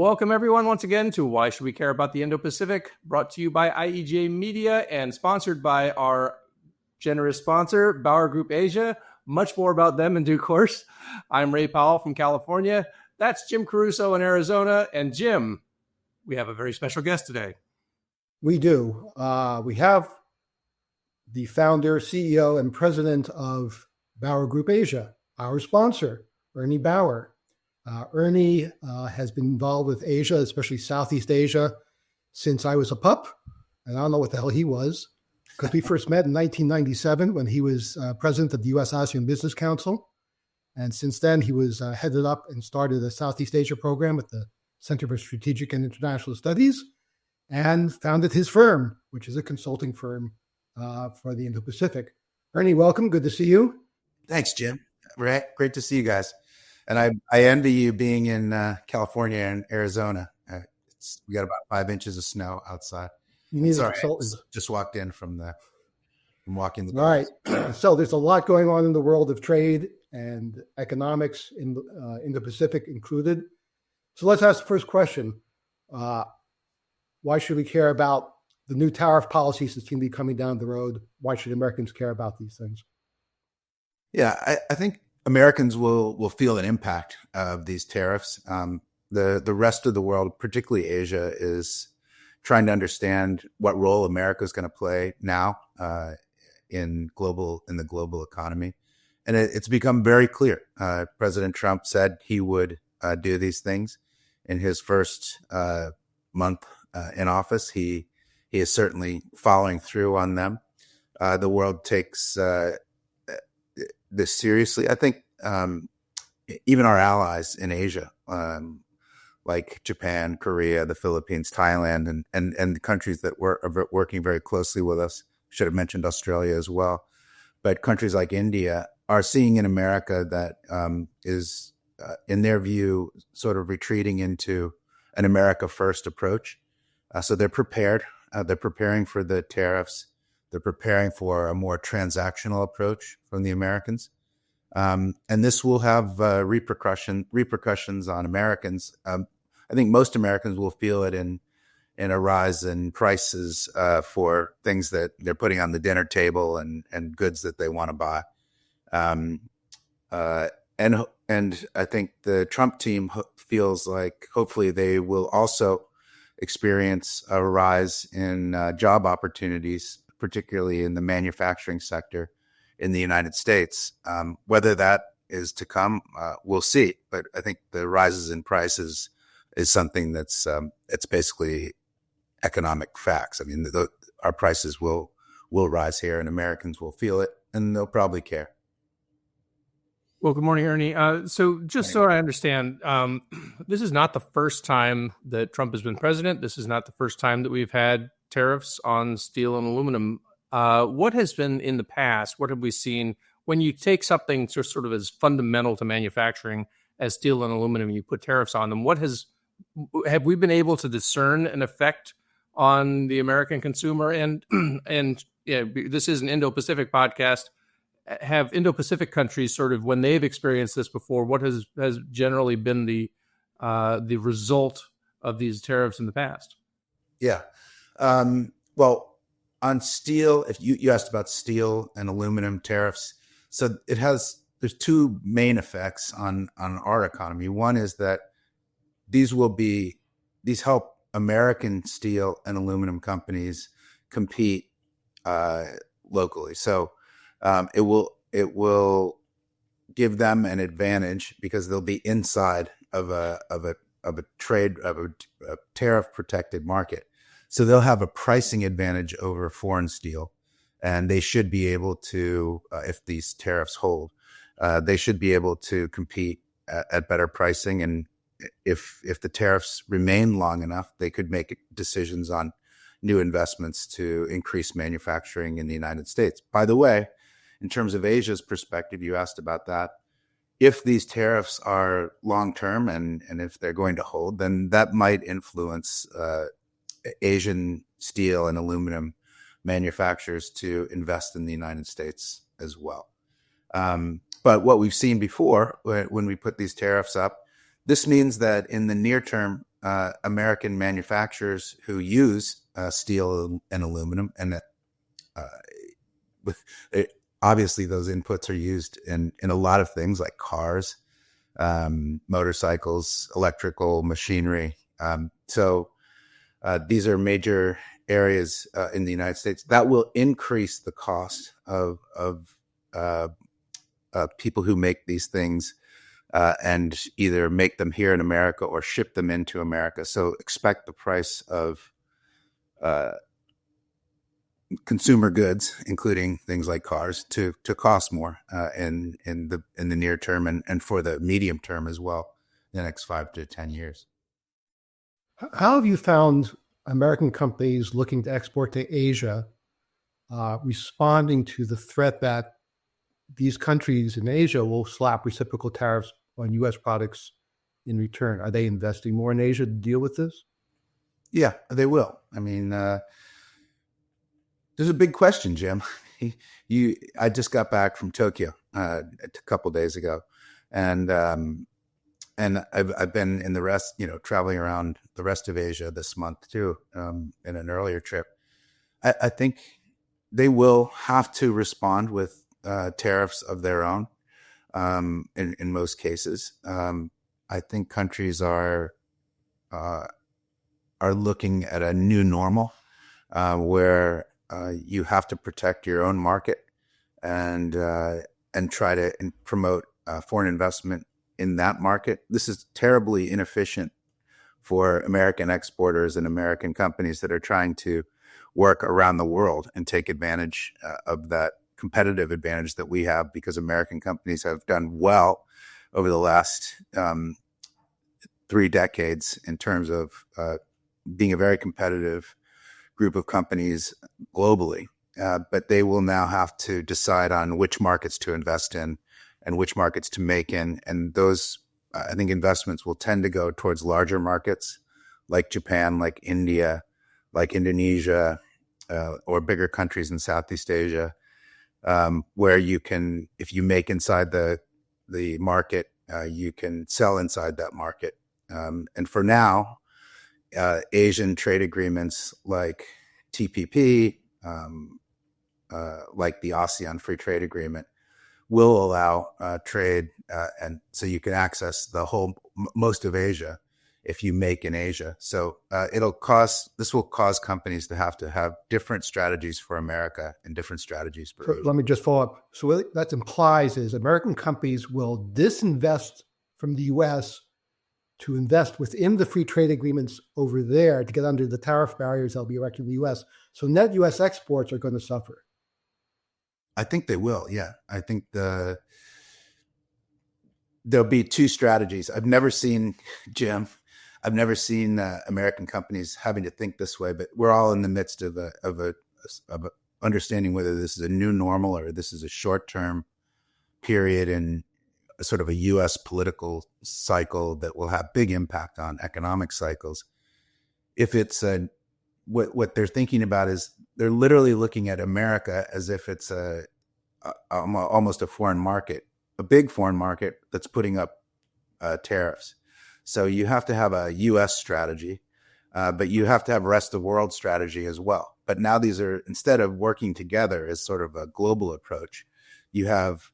Welcome everyone once again to Why Should We Care About the Indo-Pacific, brought to you by IEJ Media and sponsored by our generous sponsor, BowerGroupAsia. Much more about them in due course. I'm Ray Powell from California. That's Jim Caruso in Arizona. And Jim, we have a very special guest today. We do. We have the founder, CEO, and president of BowerGroupAsia, our sponsor, Ernie Bower. Ernie has been involved with Asia, especially Southeast Asia, since I was a pup. And I don't know what the hell he was, because we first met in 1997 when he was president of the U.S. ASEAN Business Council. And since then, he was headed up and started a Southeast Asia program at the Center for Strategic and International Studies and founded his firm, which is a consulting firm for the Indo-Pacific. Ernie, welcome. Good to see you. Thanks, Jim. Great to see you guys. And I envy you being in California and Arizona. We got about 5 inches of snow outside. You need a consultant. Just walked in from walking the. All right. So there's a lot going on in the world of trade and economics, in the Pacific included. So let's ask the first question. Why should we care about the new tariff policies that seem to be coming down the road? Why should Americans care about these things? Yeah, I think Americans will feel an impact of these tariffs. The rest of the world, particularly Asia, is trying to understand what role America is going to play now in the global economy, and it's become very clear. President Trump said he would do these things in his first month in office. He is certainly following through on them. The world takes this seriously. I think even our allies in Asia, like Japan, Korea, the Philippines, Thailand, and the countries that are working very closely with us, should have mentioned Australia as well, but countries like India are seeing in America that is, in their view, sort of retreating into an America first approach. So they're prepared. They're preparing for the tariffs. They're preparing for a more transactional approach from the Americans. And this will have repercussions on Americans. I think most Americans will feel it in a rise in prices for things that they're putting on the dinner table and goods that they want to buy. And I think the Trump team feels like hopefully they will also experience a rise in job opportunities, particularly in the manufacturing sector in the United States. Whether that is to come, we'll see. But I think the rises in prices is something that's it's basically economic facts. I mean, our prices will rise here, and Americans will feel it, and they'll probably care. Well, good morning, Ernie. So I understand, this is not the first time that Trump has been president. This is not the first time that we've had tariffs on steel and aluminum. What has been in the past? What have we seen when you take something sort of as fundamental to manufacturing as steel and aluminum, you put tariffs on them? Have we been able to discern an effect on the American consumer? And yeah, this is an Indo-Pacific podcast. Have Indo-Pacific countries sort of, when they've experienced this before, what has generally been the result of these tariffs in the past? Yeah. Well, on steel, if you asked about steel and aluminum tariffs, so there's two main effects on our economy. One is that these help American steel and aluminum companies compete locally. So it will give them an advantage because they'll be inside of a tariff protected market. So they'll have a pricing advantage over foreign steel, and they should be able to, if these tariffs hold, they should be able to compete at better pricing. And if the tariffs remain long enough, they could make decisions on new investments to increase manufacturing in the United States. By the way, in terms of Asia's perspective, you asked about that. If these tariffs are long-term and if they're going to hold, then that might influence Asian steel and aluminum manufacturers to invest in the United States as well. But what we've seen before when we put these tariffs up, this means that in the near term, American manufacturers who use steel and aluminum, and with obviously those inputs are used in a lot of things like cars, motorcycles, electrical machinery. So these are major areas in the United States that will increase the cost of people who make these things and either make them here in America or ship them into America. So expect the price of consumer goods, including things like cars, to cost more in the near term and for the medium term as well, in the next 5 to 10 years. How have you found American companies looking to export to Asia responding to the threat that these countries in Asia will slap reciprocal tariffs on U.S. products in return? Are they investing more in Asia to deal with this? Yeah, they will. I mean, there's a big question, Jim. I just got back from Tokyo a couple of days ago, and I've been in the rest, traveling around the rest of Asia this month too, in an earlier trip. I think they will have to respond with tariffs of their own. In most cases, I think countries are looking at a new normal where you have to protect your own market and try to promote foreign investment in that market. This is terribly inefficient for American exporters and American companies that are trying to work around the world and take advantage of that competitive advantage that we have, because American companies have done well over the last 3 decades in terms of being a very competitive group of companies globally. But they will now have to decide on which markets to invest in and which markets to make in. And those, I think, investments will tend to go towards larger markets like Japan, like India, like Indonesia, or bigger countries in Southeast Asia, where you can, if you make inside the market, you can sell inside that market. And for now, Asian trade agreements like TPP, like the ASEAN Free Trade Agreement, will allow trade, and so you can access most of Asia if you make in Asia. So this will cause companies to have different strategies for America and different strategies for Asia. Let me just follow up. So what that implies is American companies will disinvest from the U.S. to invest within the free trade agreements over there to get under the tariff barriers that'll be erected in the U.S. So net U.S. exports are going to suffer. I think they will. Yeah, I think there'll be 2 strategies. I've never seen American companies having to think this way, but we're all in the midst of understanding whether this is a new normal or this is a short-term period in a sort of a U.S. political cycle that will have big impact on economic cycles. If it's what they're thinking about is they're literally looking at America as if it's almost a foreign market, a big foreign market that's putting up tariffs. So you have to have a U.S. strategy, but you have to have rest of world strategy as well. But now these are, instead of working together as sort of a global approach, you have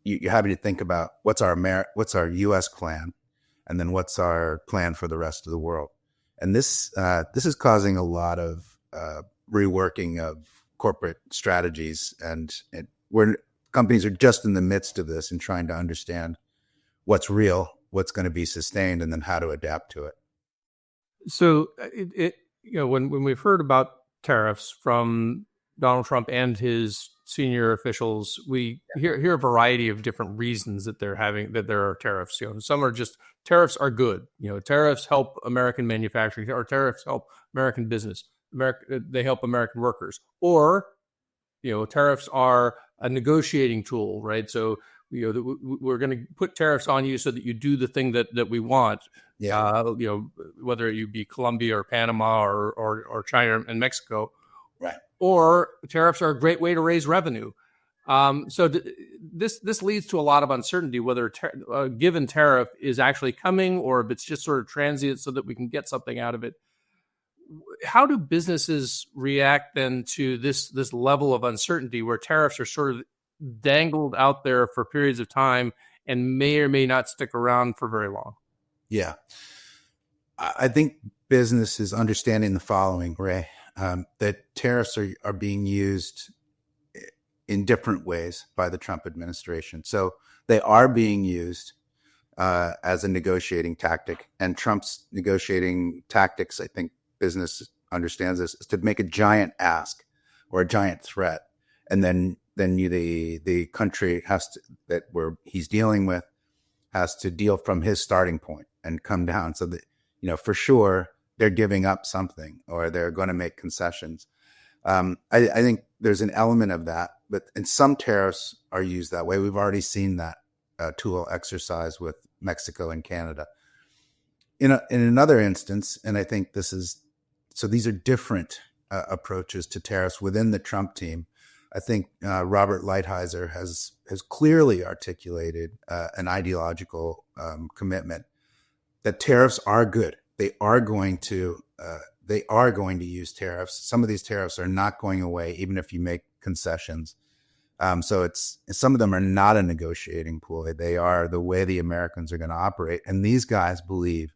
you're having to think about what's our U.S. plan, and then what's our plan for the rest of the world. And this is causing a lot of reworking of corporate strategies, and companies are just in the midst of this and trying to understand what's real, what's going to be sustained, and then how to adapt to it. So when we've heard about tariffs from Donald Trump and his senior officials, we hear a variety of different reasons that there are tariffs. Some are just tariffs are good. Tariffs help American manufacturing, or tariffs help American business. They help American workers, or tariffs are a negotiating tool, right? So we're going to put tariffs on you so that you do the thing that we want. Yeah. Whether you be Colombia or Panama or China and Mexico. Right. Or tariffs are a great way to raise revenue. So this leads to a lot of uncertainty whether a given tariff is actually coming or if it's just sort of transient so that we can get something out of it. How do businesses react then to this level of uncertainty where tariffs are sort of dangled out there for periods of time and may or may not stick around for very long? Yeah. I think business is understanding the following, Ray, that tariffs are being used in different ways by the Trump administration. So they are being used as a negotiating tactic. And Trump's negotiating tactics, I think business understands this, is to make a giant ask or a giant threat. And then the country where he's dealing with has to deal from his starting point and come down. So that, for sure, they're giving up something or they're going to make concessions. I think there's an element of that, and some tariffs are used that way. We've already seen that tool exercise with Mexico and Canada. In another instance, and I think these are different approaches to tariffs within the Trump team. I think Robert Lighthizer has clearly articulated an ideological commitment that tariffs are good. They are going to use tariffs. Some of these tariffs are not going away, even if you make concessions. So some of them are not a negotiating ploy. They are the way the Americans are going to operate. And these guys believe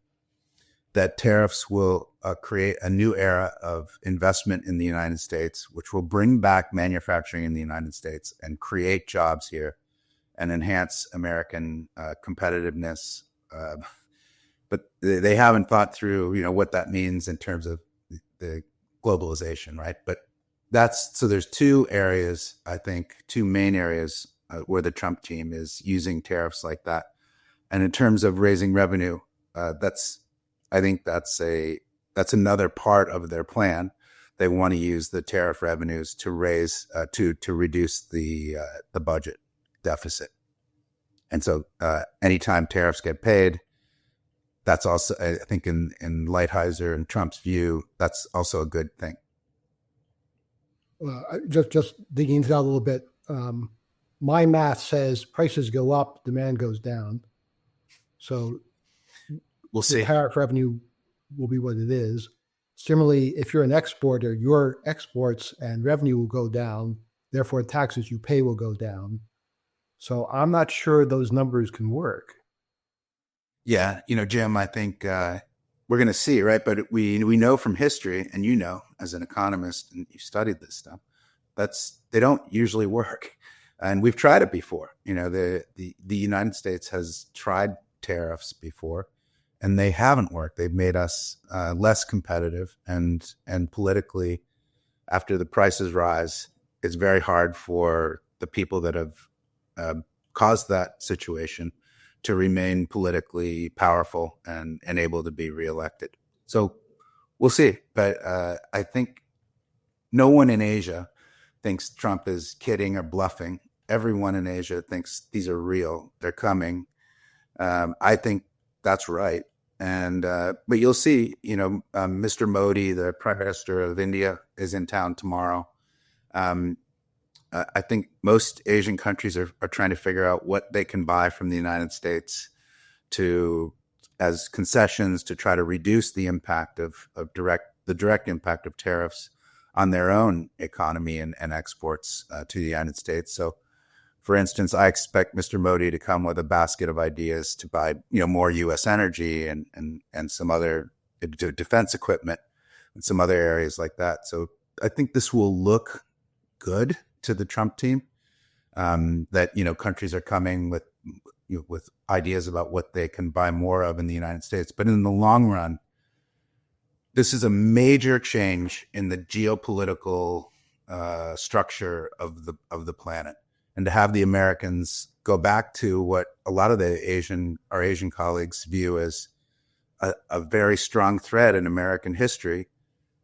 that tariffs will create a new era of investment in the United States, which will bring back manufacturing in the United States and create jobs here and enhance American competitiveness. But they haven't thought through, what that means in terms of the globalization, right? But so there's two main areas where the Trump team is using tariffs like that. And in terms of raising revenue, I think that's another part of their plan. They want to use the tariff revenues to raise to reduce the budget deficit. And so anytime tariffs get paid, that's also, I think, in Lighthizer and Trump's view, that's also a good thing. Just digging into that a little bit, my math says prices go up, demand goes down. So we'll see. The tariff revenue will be what it is. Similarly, if you're an exporter, your exports and revenue will go down. Therefore, taxes you pay will go down. So I'm not sure those numbers can work. Yeah, Jim, I think we're going to see, right? But we know from history, and as an economist, and you studied this stuff, they don't usually work. And we've tried it before. The United States has tried tariffs before, and they haven't worked. They've made us less competitive, and politically, after the prices rise, it's very hard for the people that have caused that situation to remain politically powerful and able to be reelected. So we'll see. But I think no one in Asia thinks Trump is kidding or bluffing. Everyone in Asia thinks these are real. They're coming. I think that's right. And but you'll see, Mr. Modi, the Prime Minister of India, is in town tomorrow. I think most Asian countries are trying to figure out what they can buy from the United States as concessions to try to reduce the impact of direct impact of tariffs on their own economy and exports to the United States. So, for instance, I expect Mr. Modi to come with a basket of ideas to buy, more U.S. energy and some other defense equipment and some other areas like that. So I think this will look good to the Trump team, that, countries are coming with ideas about what they can buy more of in the United States. But in the long run, this is a major change in the geopolitical structure of the planet. And to have the Americans go back to what a lot of our Asian colleagues view as a very strong thread in American history.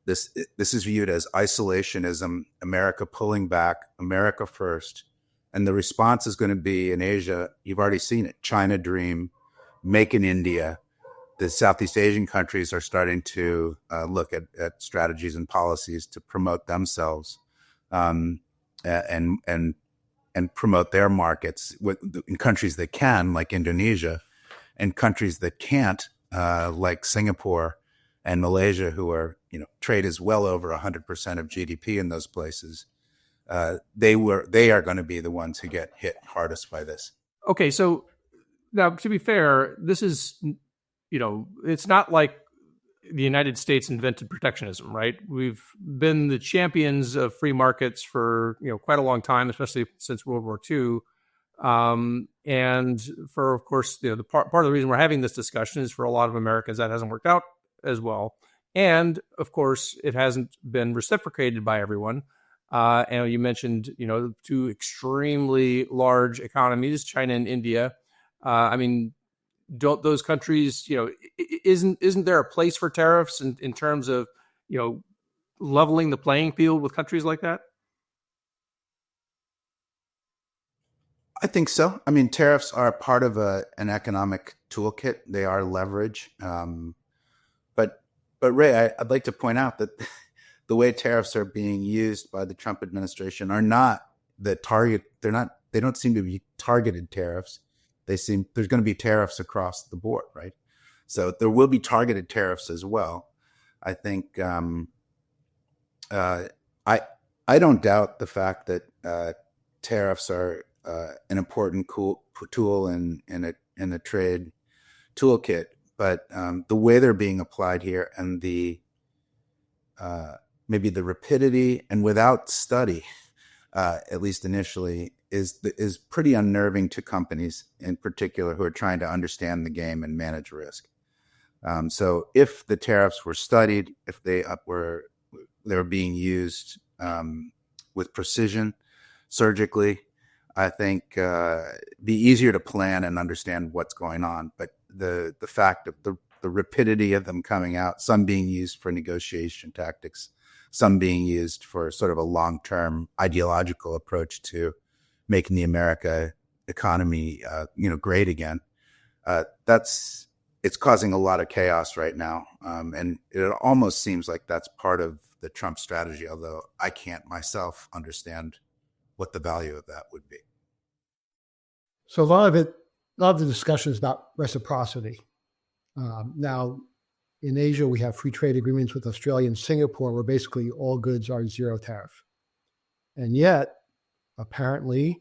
This is viewed as isolationism, America pulling back, America first. And the response is going to be in Asia. You've already seen it. China Dream, Make in India. The Southeast Asian countries are starting to look at strategies and policies to promote themselves. And and promote their markets in countries that can, like Indonesia, and countries that can't, like Singapore and Malaysia, who are, trade is well over 100% of GDP in those places. They are going to be the ones who get hit hardest by this. Okay, so now to be fair, this is, it's not like the United States invented protectionism, right? We've been the champions of free markets for quite a long time, especially since World War II. And for, of course, the part of the reason we're having this discussion is for a lot of Americans that hasn't worked out as well. And of course, it hasn't been reciprocated by everyone. And you mentioned, two extremely large economies, China and India. Don't those countries, isn't there a place for tariffs in terms of, leveling the playing field with countries like that? I think so. Tariffs are part of an economic toolkit. They are leverage. But Ray, I'd like to point out that the way tariffs are being used by the Trump administration are not the target. They don't seem to be targeted tariffs. There's going to be tariffs across the board, right? So there will be targeted tariffs as well. I think I don't doubt the fact that tariffs are an important tool in a trade toolkit, but the way they're being applied here and the maybe the rapidity and without study, at least initially, is pretty unnerving to companies in particular who are trying to understand the game and manage risk. So if the tariffs were studied, if they were being used with precision, surgically, I think be easier to plan and understand what's going on. But the fact of the rapidity of them coming out, some being used for negotiation tactics, some being used for sort of a long-term ideological approach to making the America economy, great again. It's causing a lot of chaos right now. And it almost seems like that's part of the Trump strategy, although I can't myself understand what the value of that would be. So a lot of the discussion is about reciprocity. Now, in Asia, we have free trade agreements with Australia and Singapore, where basically all goods are zero tariff. And yet, apparently,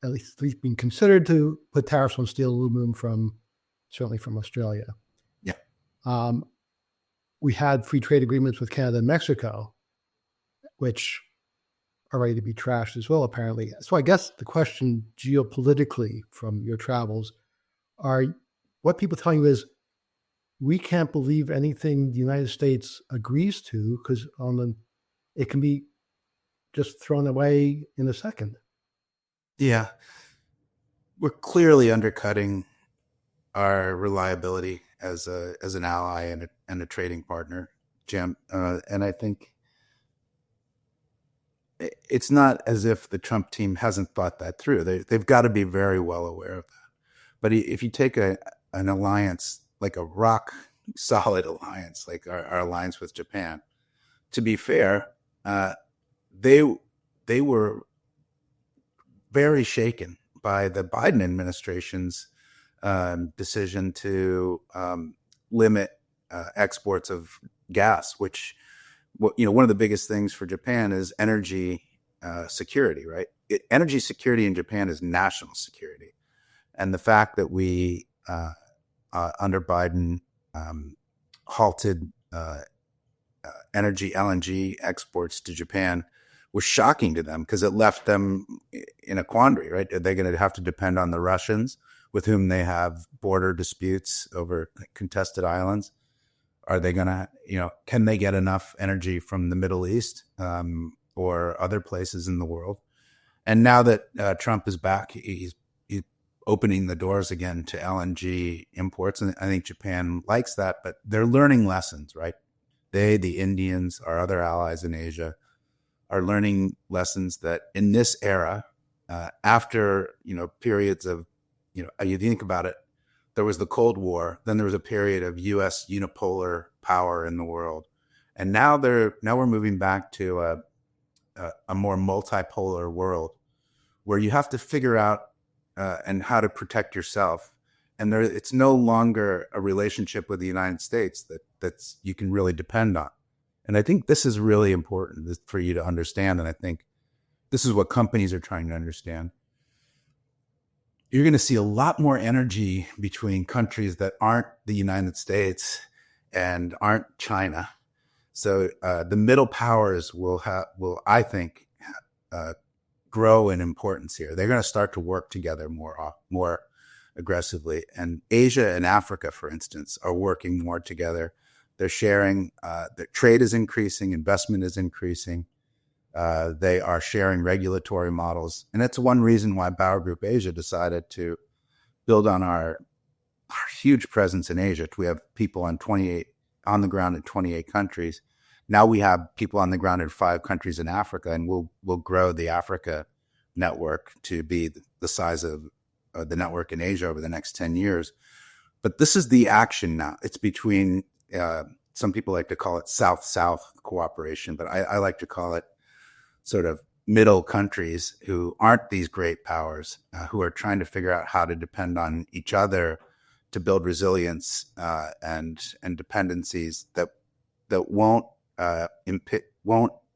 at least being considered to put tariffs on steel and aluminum certainly from Australia. Yeah. We had free trade agreements with Canada and Mexico, which are ready to be trashed as well, apparently. So I guess the question geopolitically from your travels what people tell you is, we can't believe anything the United States agrees to because it can be just thrown away in a second. Yeah. We're clearly undercutting our reliability as an ally and a trading partner, Jim. And I think it's not as if the Trump team hasn't thought that through. They've got to be very well aware of that. But if you take an alliance, like a rock solid alliance, like our alliance with Japan, to be fair, they were very shaken by the Biden administration's decision to limit exports of gas, which, one of the biggest things for Japan is energy security, right? Energy security in Japan is national security. And the fact that we, under Biden, halted energy LNG exports to Japan was shocking to them because it left them in a quandary, right? Are they going to have to depend on the Russians with whom they have border disputes over contested islands? Are they going to, can they get enough energy from the Middle East or other places in the world? And now that Trump is back, he's opening the doors again to LNG imports. And I think Japan likes that, but they're learning lessons, right? They, the Indians, our other allies in Asia, are learning lessons that in this era, after, periods of, you think about it, there was the Cold War, then there was a period of U.S. unipolar power in the world. And now we're moving back to a more multipolar world where you have to figure out and how to protect yourself. And it's no longer a relationship with the United States that's you can really depend on. And I think this is really important for you to understand. And I think this is what companies are trying to understand. You're going to see a lot more energy between countries that aren't the United States and aren't China. So the middle powers will, I think, grow in importance here. They're going to start to work together more aggressively. And Asia and Africa, for instance, are working more together. They're sharing, their trade is increasing, investment is increasing. They are sharing regulatory models. And that's one reason why BowerGroupAsia decided to build on our huge presence in Asia. We have people on the ground in 28 countries. Now we have people on the ground in 5 countries in Africa, and we'll grow the Africa network to be the size of the network in Asia over the next 10 years. But this is the action now. It's between, some people like to call it South-South cooperation, but I like to call it sort of middle countries who aren't these great powers, who are trying to figure out how to depend on each other to build resilience and dependencies that won't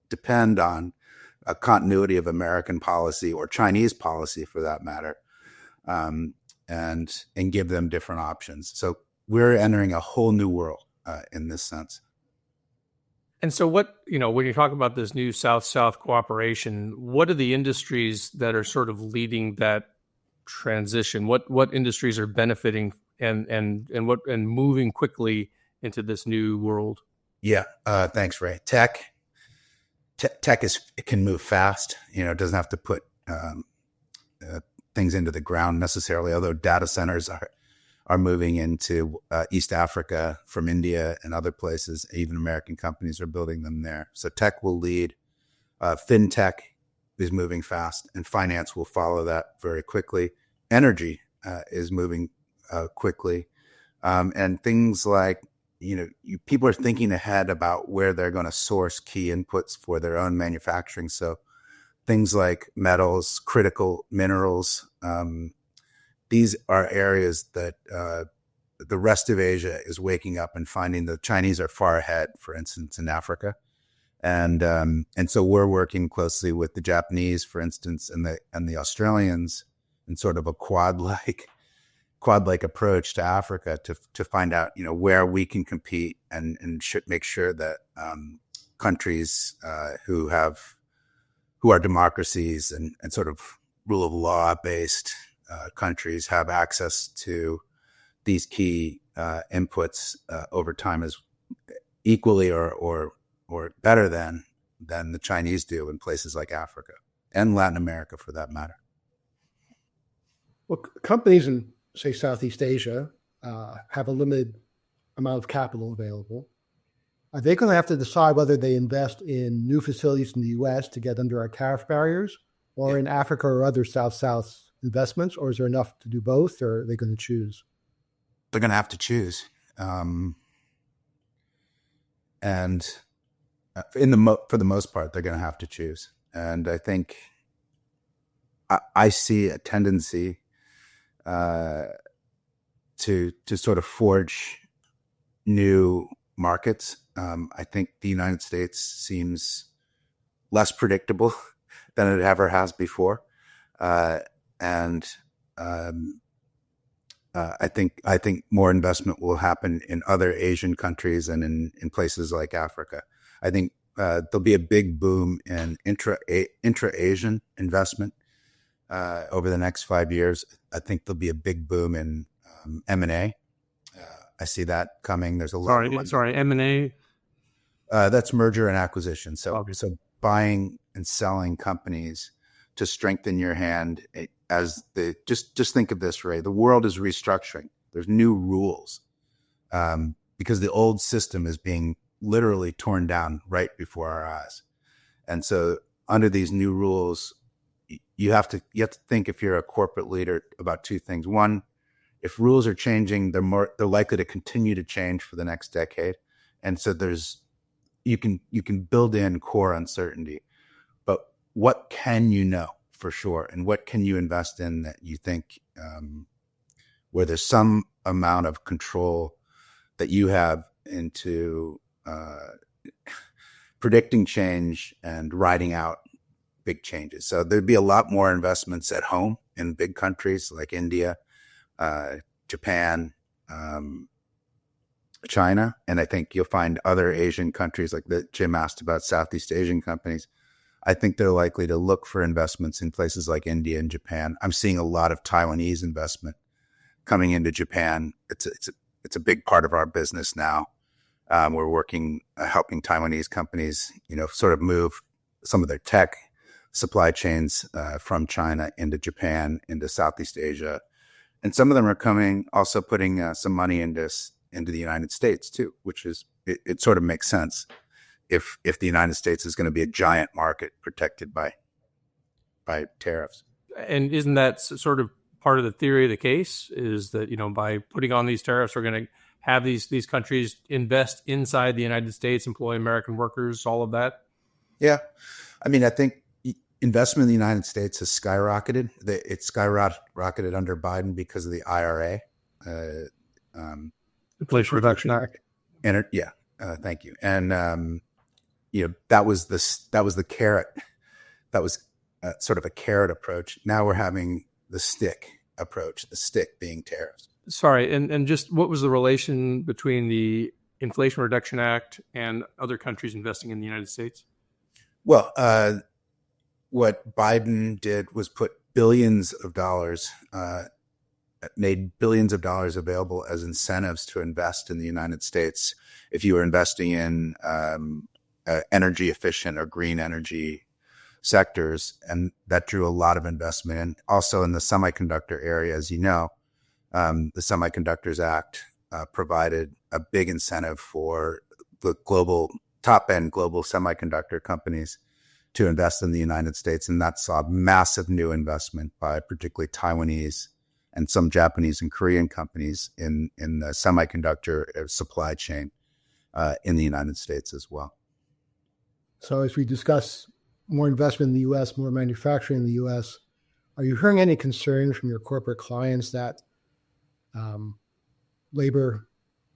depend on a continuity of American policy or Chinese policy, for that matter, and give them different options. So we're entering a whole new world in this sense. And so when you talk about this new South-South cooperation, what are the industries that are sort of leading that transition? What industries are benefiting and moving quickly into this new world? Yeah. Thanks, Ray. Tech it can move fast. It doesn't have to put things into the ground necessarily, although data centers are moving into East Africa from India and other places. Even American companies are building them there. So tech will lead. FinTech is moving fast, and finance will follow that very quickly. Energy is moving quickly. And things like, people are thinking ahead about where they're going to source key inputs for their own manufacturing. So things like metals, critical minerals, these are areas that the rest of Asia is waking up and finding the Chinese are far ahead, for instance, in Africa. And so we're working closely with the Japanese, for instance, and the Australians in sort of a quad-like approach to Africa to find out, where we can compete and should make sure that countries who are democracies and sort of rule of law based countries have access to these key inputs over time as equally or better than the Chinese do in places like Africa and Latin America, for that matter. Well, companies in, say, Southeast Asia have a limited amount of capital available. Are they going to have to decide whether they invest in new facilities in the U.S. to get under our tariff barriers, or in Africa or other South-South investments, or is there enough to do both, or are they going to choose? They're going to have to choose. And for the most part, they're going to have to choose. And I think I see a tendency to sort of forge new markets. I think the United States seems less predictable than it ever has before. And I think more investment will happen in other Asian countries and in places like Africa. I think there'll be a big boom in intra-Asian investment over the next 5 years. I think there'll be a big boom in M&A. I see that coming. There's a lot. Sorry, M&A. That's merger and acquisition. So Okay. So buying and selling companies to strengthen your hand just think of this, Ray. The world is restructuring. There's new rules because the old system is being literally torn down right before our eyes. And so under these new rules, you have to think, if you're a corporate leader, about two things. One, if rules are changing, they're likely to continue to change for the next decade. And so you can build in core uncertainty. But what can you know for sure. And what can you invest in that you think where there's some amount of control that you have into predicting change and riding out big changes. So there'd be a lot more investments at home in big countries like India, Japan, China. And I think you'll find other Asian countries like that Jim asked about, Southeast Asian companies. I think they're likely to look for investments in places like India and Japan. I'm seeing a lot of Taiwanese investment coming into Japan. It's a big part of our business now. We're working, helping Taiwanese companies, sort of move some of their tech supply chains from China into Japan, into Southeast Asia. And some of them are coming, also putting some money into the United States too, which is, it sort of makes sense if the United States is going to be a giant market protected by tariffs. And isn't that sort of part of the theory of the case, is that, by putting on these tariffs, we're going to have these countries invest inside the United States, employ American workers, all of that? Yeah. I mean, I think investment in the United States has skyrocketed. It skyrocketed under Biden because of the IRA. Inflation Reduction Act. Thank you. And, that was the carrot. That was sort of a carrot approach. Now we're having the stick approach, the stick being tariffs. Sorry, and just what was the relation between the Inflation Reduction Act and other countries investing in the United States? Well, what Biden did was put billions of dollars, made billions of dollars available as incentives to invest in the United States if you were investing in energy efficient or green energy sectors. And that drew a lot of investment in. Also in the semiconductor area, as you know, the Semiconductors Act provided a big incentive for the top-end global semiconductor companies to invest in the United States. And that saw massive new investment by particularly Taiwanese and some Japanese and Korean companies in the semiconductor supply chain in the United States as well. So as we discuss more investment in the U.S., more manufacturing in the U.S., are you hearing any concerns from your corporate clients that labor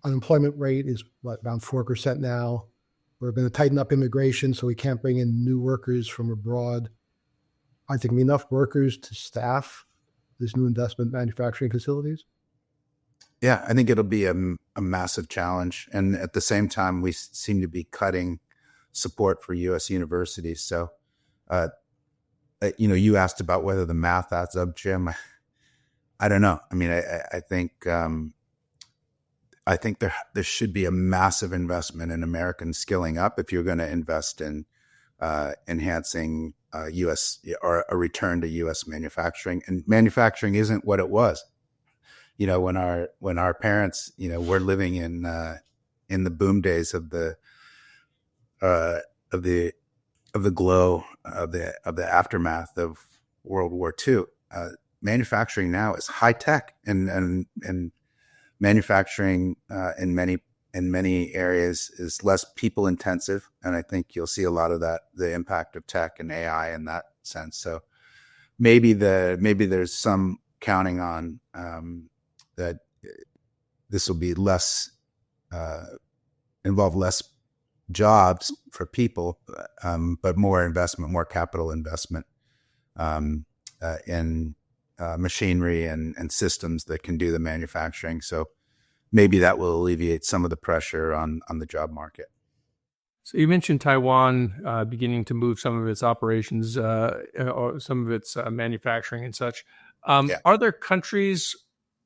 unemployment rate is around 4% now? We're going to tighten up immigration so we can't bring in new workers from abroad. Are there going to be enough workers to staff this new investment manufacturing facilities? Yeah, I think it'll be a massive challenge. And at the same time, we seem to be cutting support for U.S. universities. So, you asked about whether the math adds up, Jim. I don't know. I mean, I think there should be a massive investment in Americans skilling up if you're going to invest in enhancing U.S. or a return to U.S. manufacturing. And manufacturing isn't what it was. When our parents, were living in the boom days of the glow of the aftermath of World War II. Manufacturing now is high tech, and manufacturing in many areas is less people intensive, and I think you'll see a lot of that, the impact of tech and AI in that sense. So maybe there's some counting on that this will be involve less jobs for people, but more investment, more capital investment in machinery and systems that can do the manufacturing. So maybe that will alleviate some of the pressure on the job market. So you mentioned Taiwan beginning to move some of its operations or some of its manufacturing and such. Yeah. Are there countries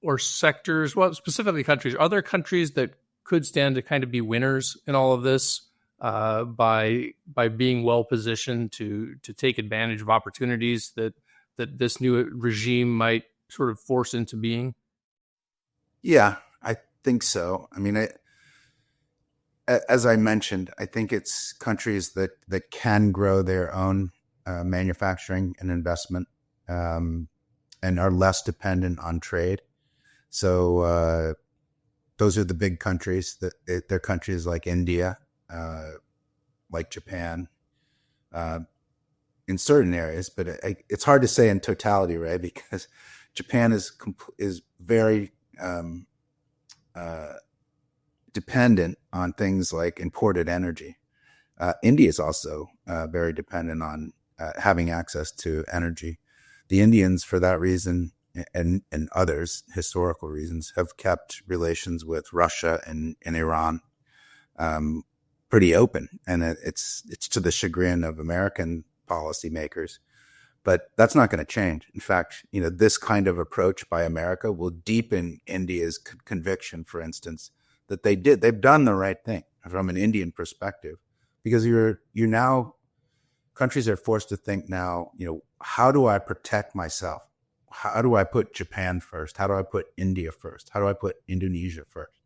or sectors, well, specifically countries, are there countries that could stand to kind of be winners in all of this by being well positioned to take advantage of opportunities that this new regime might sort of force into being? Yeah, I think so. I mean, as I mentioned, I think it's countries that can grow their own manufacturing and investment and are less dependent on trade. So those are the big countries. They're countries like India, like Japan, in certain areas, but it's hard to say in totality, right? Because Japan is very dependent on things like imported energy. India is also very dependent on having access to energy. The Indians, for that reason, and others, historical reasons, have kept relations with Russia and Iran pretty open, and it's to the chagrin of American policymakers. But that's not going to change. In fact, this kind of approach by America will deepen India's conviction, for instance, that they've done the right thing from an Indian perspective, because countries are forced to think now, how do I protect myself? How do I put Japan first? How do I put India first? How do I put Indonesia first?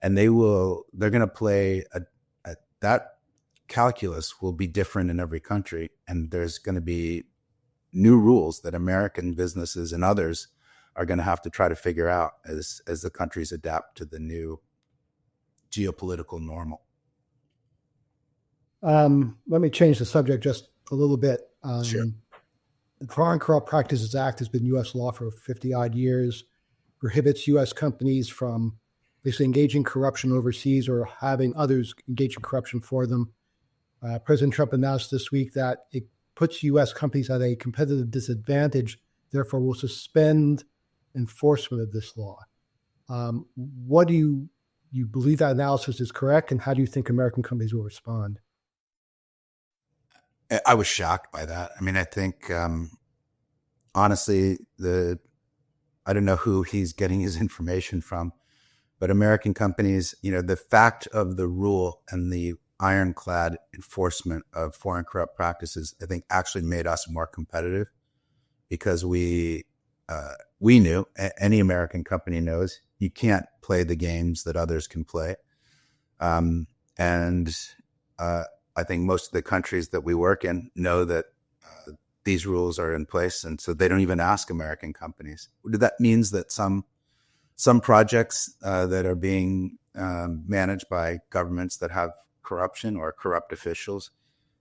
And they're going to play that calculus will be different in every country. And there's going to be new rules that American businesses and others are going to have to try to figure out as the countries adapt to the new geopolitical normal. Let me change the subject just a little bit. Sure. The Foreign Corrupt Practices Act has been U.S. law for 50-odd years, prohibits U.S. companies from basically engaging corruption overseas or having others engage in corruption for them. President Trump announced this week that it puts U.S. companies at a competitive disadvantage, therefore will suspend enforcement of this law. What do you believe that analysis is correct, and how do you think American companies will respond? I was shocked by that. I mean, I think, honestly, I don't know who he's getting his information from, but American companies, the fact of the rule and the ironclad enforcement of foreign corrupt practices, I think actually made us more competitive, because we knew, any American company knows, you can't play the games that others can play. I think most of the countries that we work in know that these rules are in place, and so they don't even ask American companies. That means that some projects that are being managed by governments that have corruption or corrupt officials,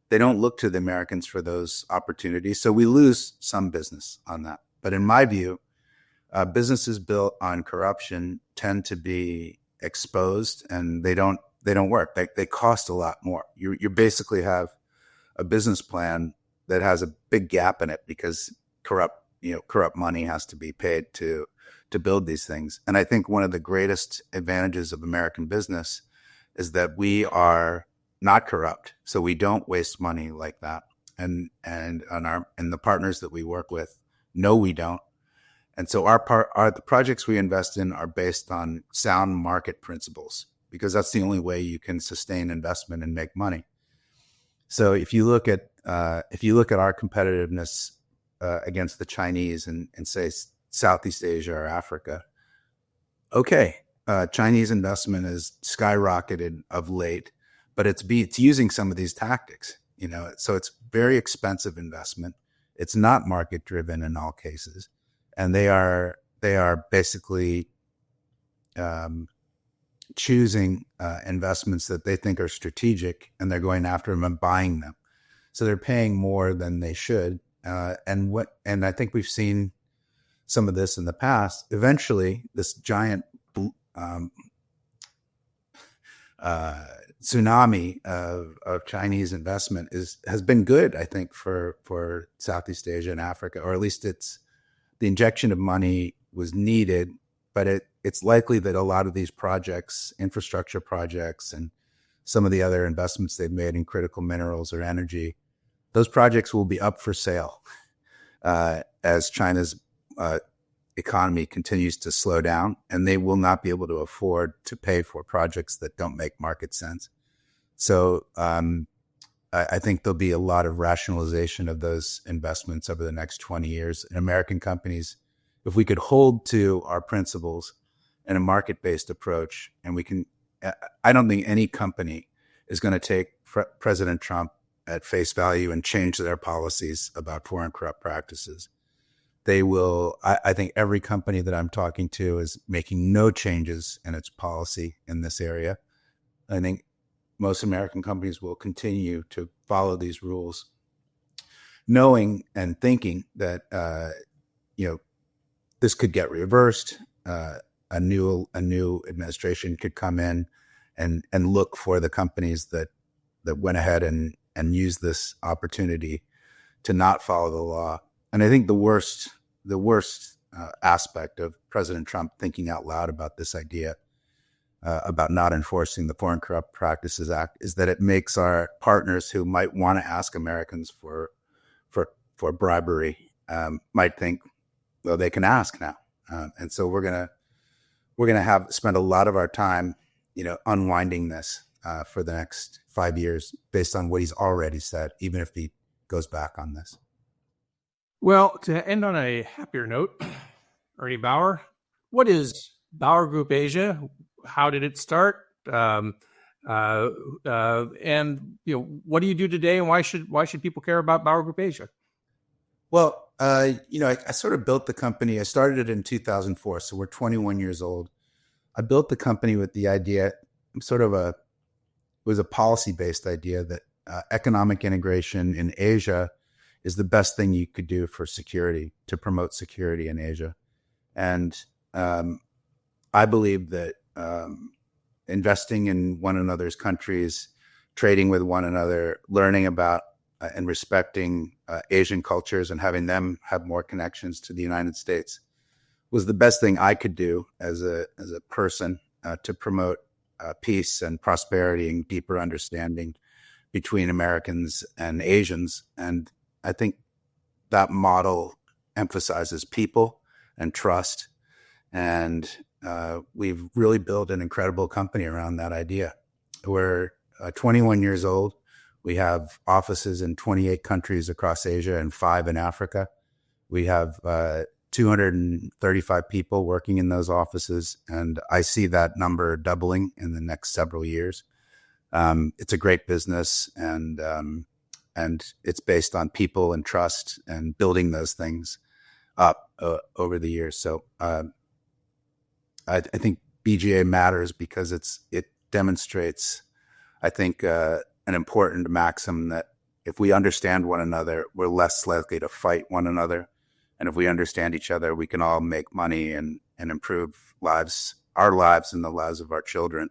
they don't look to the Americans for those opportunities. So we lose some business on that. But in my view, businesses built on corruption tend to be exposed, and they don't work. They cost a lot more. You basically have a business plan that has a big gap in it, because corrupt money has to be paid to build these things. And I think one of the greatest advantages of American business is that we are not corrupt, so we don't waste money like that. And the partners that we work with know we don't. And so the projects we invest in are based on sound market principles, because that's the only way you can sustain investment and make money. So if you look at our competitiveness against the Chinese and say Southeast Asia or Africa, okay, Chinese investment has skyrocketed of late, but it's using some of these tactics, so it's very expensive investment. It's not market driven in all cases, and they are basically choosing investments that they think are strategic, and they're going after them and buying them. So they're paying more than they should. And I think we've seen some of this in the past. Eventually, this giant tsunami of Chinese investment has been good, I think, for Southeast Asia and Africa, or at least the injection of money was needed, but it's likely that a lot of these projects, infrastructure projects, and some of the other investments they've made in critical minerals or energy, those projects will be up for sale as China's economy continues to slow down, and they will not be able to afford to pay for projects that don't make market sense. So I think there'll be a lot of rationalization of those investments over the next 20 years. And American companies, if we could hold to our principles and a market-based approach, and I don't think any company is going to take President Trump at face value and change their policies about foreign corrupt practices. They will. I think every company that I'm talking to is making no changes in its policy in this area. I think most American companies will continue to follow these rules. knowing and thinking that this could get reversed. A new administration could come in and look for the companies that went ahead and used this opportunity to not follow the law. And I think the worst aspect of President Trump thinking out loud about this idea about not enforcing the Foreign Corrupt Practices Act is that it makes our partners who might want to ask Americans for bribery might think, well, they can ask now, and so we're gonna spend a lot of our time, unwinding this for the next 5 years based on what he's already said, even if he goes back on this. Well, to end on a happier note, Ernie Bower, what is Bauer Group Asia? How did it start? And what do you do today, and why should people care about Bauer Group Asia? Well, I sort of built the company. I started it in 2004, so we're 21 years old. I built the company with the idea, it was a policy-based idea that economic integration in Asia is the best thing you could do for security, to promote security in Asia. And I believe that investing in one another's countries, trading with one another, learning about and respecting Asian cultures and having them have more connections to the United States was the best thing I could do as a person to promote peace and prosperity and deeper understanding between Americans and Asians. And I think that model emphasizes people and trust. And we've really built an incredible company around that idea. We're 21 years old. We have offices in 28 countries across Asia and 5 in Africa. We have 235 people working in those offices, and I see that number doubling in the next several years. It's a great business, and it's based on people and trust and building those things up over the years. So I think BGA matters because it demonstrates, I think, an important maxim that if we understand one another, we're less likely to fight one another. And if we understand each other, we can all make money and improve our lives and the lives of our children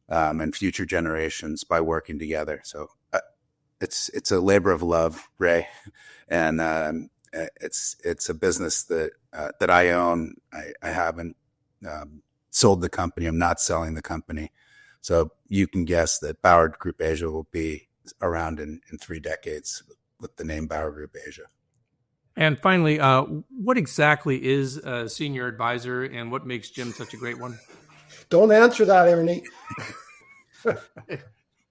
and future generations by working together. So it's a labor of love, Ray, and it's a business that I own. I haven't sold the company. I'm not selling the company. So you can guess that Bauer Group Asia will be around in 3 decades with the name Bauer Group Asia. And finally, what exactly is a senior advisor, and what makes Jim such a great one? Don't answer that, Ernie.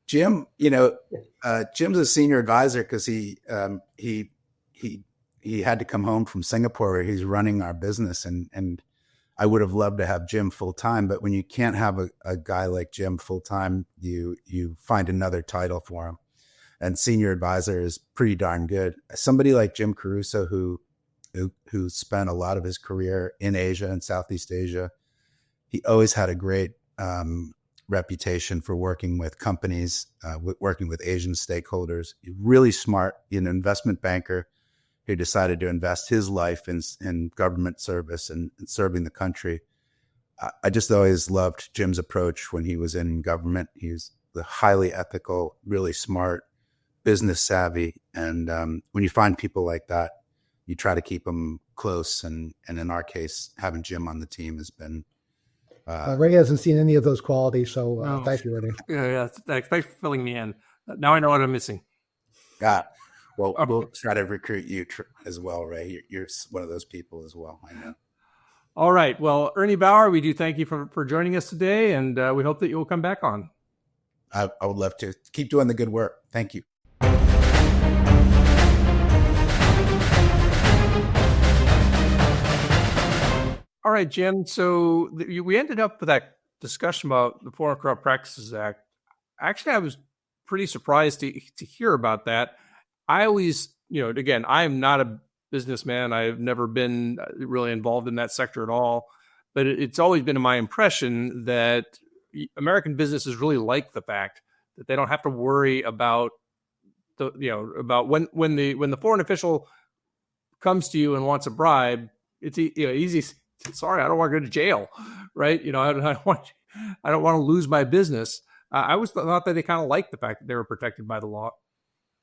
Jim, Jim's a senior advisor because he had to come home from Singapore where he's running our business, and I would have loved to have Jim full time, but when you can't have a guy like Jim full time, you find another title for him. And senior advisor is pretty darn good. Somebody like Jim Caruso, who spent a lot of his career in Asia and Southeast Asia, he always had a great reputation for working with companies, working with Asian stakeholders. He's really smart, an investment banker who decided to invest his life in government service and serving the country. I just always loved Jim's approach when he was in government. He's the highly ethical, really smart, business savvy. And when you find people like that, you try to keep them close. And in our case, having Jim on the team has been. Ray hasn't seen any of those qualities, so thank you, Ernie. Yeah, thanks for filling me in. Now I know what I'm missing. Well, we'll try to recruit you as well, Ray. You're one of those people as well, I know. All right. Well, Ernie Bower, we do thank you for joining us today, and we hope that you will come back on. I would love to. Keep doing the good work. Thank you. All right, Jim. So we ended up with that discussion about the Foreign Corrupt Practices Act. Actually, I was pretty surprised to hear about that. I always, again, I'm not a businessman. I've never been really involved in that sector at all. But it's always been my impression that American businesses really like the fact that they don't have to worry about about when the foreign official comes to you and wants a bribe, it's easy. Sorry, I don't want to go to jail, right? I don't want to lose my business. I always thought that they kind of liked the fact that they were protected by the law.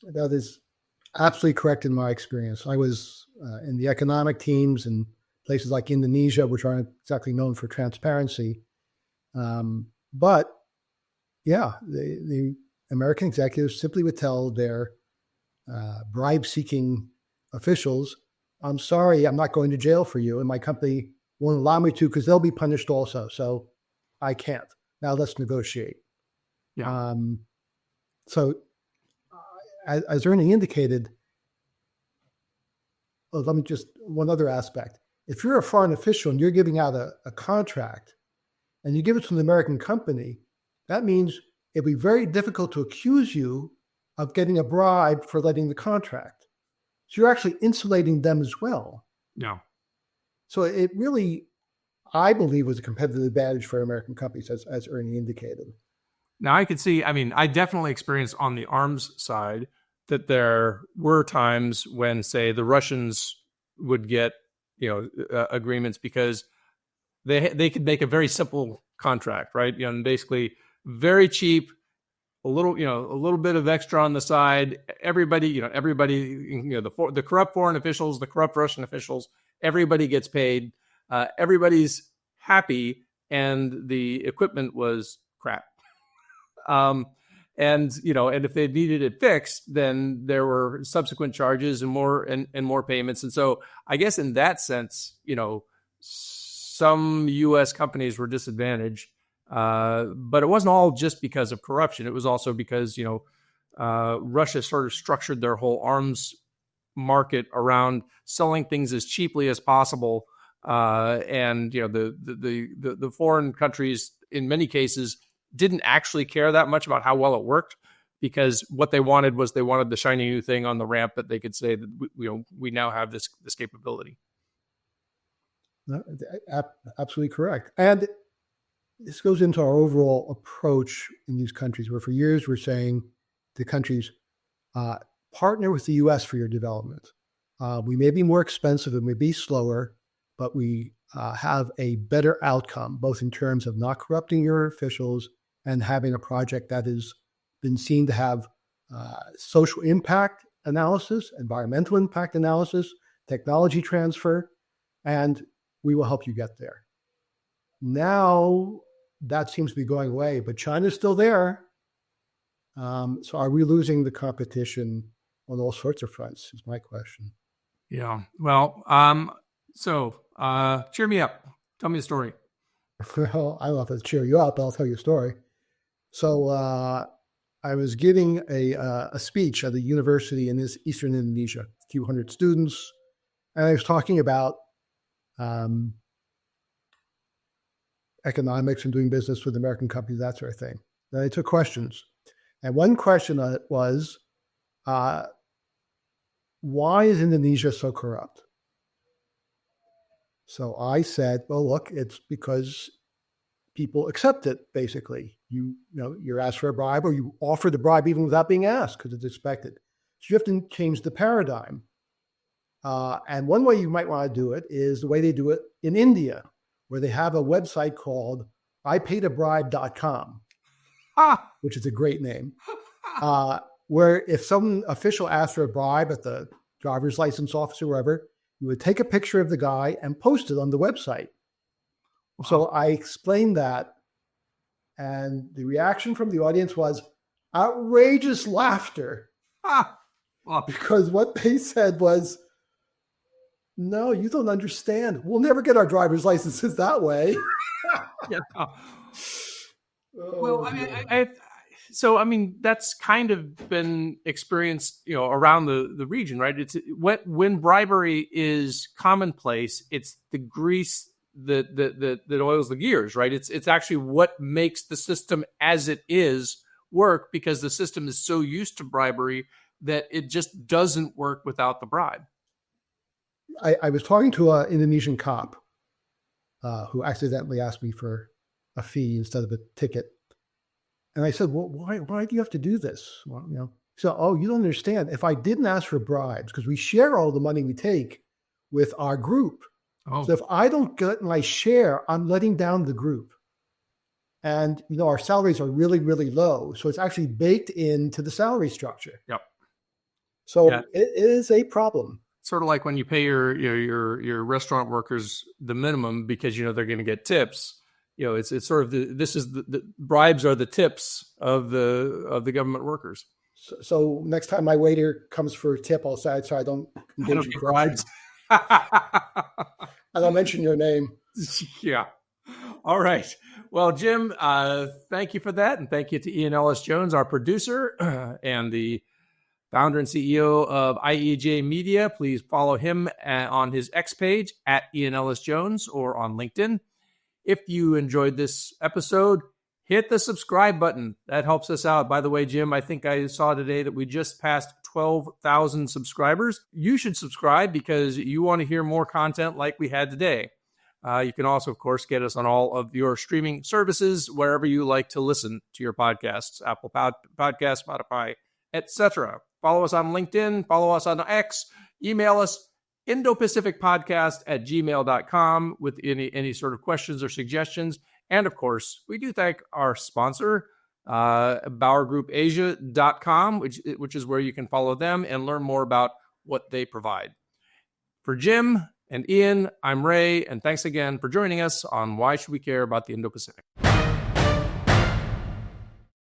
That is absolutely correct in my experience. I was in the economic teams in places like Indonesia, which aren't exactly known for transparency. But yeah, the American executives simply would tell their bribe-seeking officials, I'm sorry, I'm not going to jail for you, and my company won't allow me to because they'll be punished also. So I can't. Now let's negotiate. Yeah. So as Ernie indicated, let me just, one other aspect. If you're a foreign official and you're giving out a contract and you give it to an American company, that means it'd be very difficult to accuse you of getting a bribe for letting the contract. So you're actually insulating them as well. Yeah. So it really, I believe, was a competitive advantage for American companies, as Ernie indicated. Now I could see, I definitely experienced on the arms side that there were times when, say, the Russians would get, agreements because they could make a very simple contract, right? And basically very cheap, a little bit of extra on the side. Everybody, the corrupt foreign officials, the corrupt Russian officials, everybody gets paid. Everybody's happy, and the equipment was crap. And if they needed it fixed, then there were subsequent charges and more payments. And so I guess in that sense, some U.S. companies were disadvantaged, but it wasn't all just because of corruption. It was also because, Russia sort of structured their whole arms market around selling things as cheaply as possible. And, the foreign countries, in many cases, didn't actually care that much about how well it worked, because what they wanted was the shiny new thing on the ramp that they could say that we now have this capability. No, absolutely correct. And this goes into our overall approach in these countries, where for years we're saying to countries, partner with the U.S. for your development. We may be more expensive and may be slower, but we have a better outcome, both in terms of not corrupting your officials and having a project that has been seen to have social impact analysis, environmental impact analysis, technology transfer, and we will help you get there. Now that seems to be going away, but China's still there. So are we losing the competition on all sorts of fronts is my question. Yeah. Well, so cheer me up. Tell me a story. Well, I don't know if it'll cheer you up, but I'll tell you a story. So I was giving a speech at a university in Eastern Indonesia, a few hundred students, and I was talking about economics and doing business with American companies, that sort of thing. Then I took questions. And one question was, why is Indonesia so corrupt? So I said, well, look, it's because people accept it, basically. You're asked for a bribe, or you offer the bribe even without being asked because it's expected. So you have to change the paradigm. And one way you might want to do it is the way they do it in India, where they have a website called IPaidAbribe.com, which is a great name, where if some official asks for a bribe at the driver's license office or wherever, you would take a picture of the guy and post it on the website. Wow. So I explained that, and the reaction from the audience was outrageous laughter. Because what they said was, no, you don't understand. We'll never get our driver's licenses that way. Yeah. Well, I mean, that's kind of been experienced, around the region, right? It's when bribery is commonplace, it's the grease that oils the gears, right? It's actually what makes the system as it is work, because the system is so used to bribery that it just doesn't work without the bribe. I was talking to an Indonesian cop who accidentally asked me for a fee instead of a ticket. And I said, well, why do you have to do this? Well, So, oh, you don't understand. If I didn't ask for bribes, because we share all the money we take with our group. Oh, So if I don't get my share, I'm letting down the group. And, our salaries are really, really low. So it's actually baked into the salary structure. yep. So Yeah. it is a problem. Sort of like when you pay your restaurant workers the minimum because they're going to get tips. It's sort of the bribes are the tips of the government workers. So next time my waiter comes for a tip, I'll say, so I don't engage in corruption. And I'll mention your name. Yeah. All right. Well, Jim, thank you for that. And thank you to Ian Ellis Jones, our producer and the founder and CEO of IEJ Media. Please follow him on his X page at Ian Ellis Jones or on LinkedIn. If you enjoyed this episode, hit the subscribe button. That helps us out. By the way, Jim, I think I saw today that we just passed 12,000 subscribers. You should subscribe because you want to hear more content like we had today. You can also, of course, get us on all of your streaming services, wherever you like to listen to your podcasts, Apple Podcasts, Spotify, etc. Follow us on LinkedIn, follow us on X, email us, Indo-Pacific podcast@gmail.com with any sort of questions or suggestions. And of course, we do thank our sponsor, BowerGroupAsia.com, which is where you can follow them and learn more about what they provide. For Jim and Ian, I'm Ray, and thanks again for joining us on Why Should We Care About the Indo-Pacific?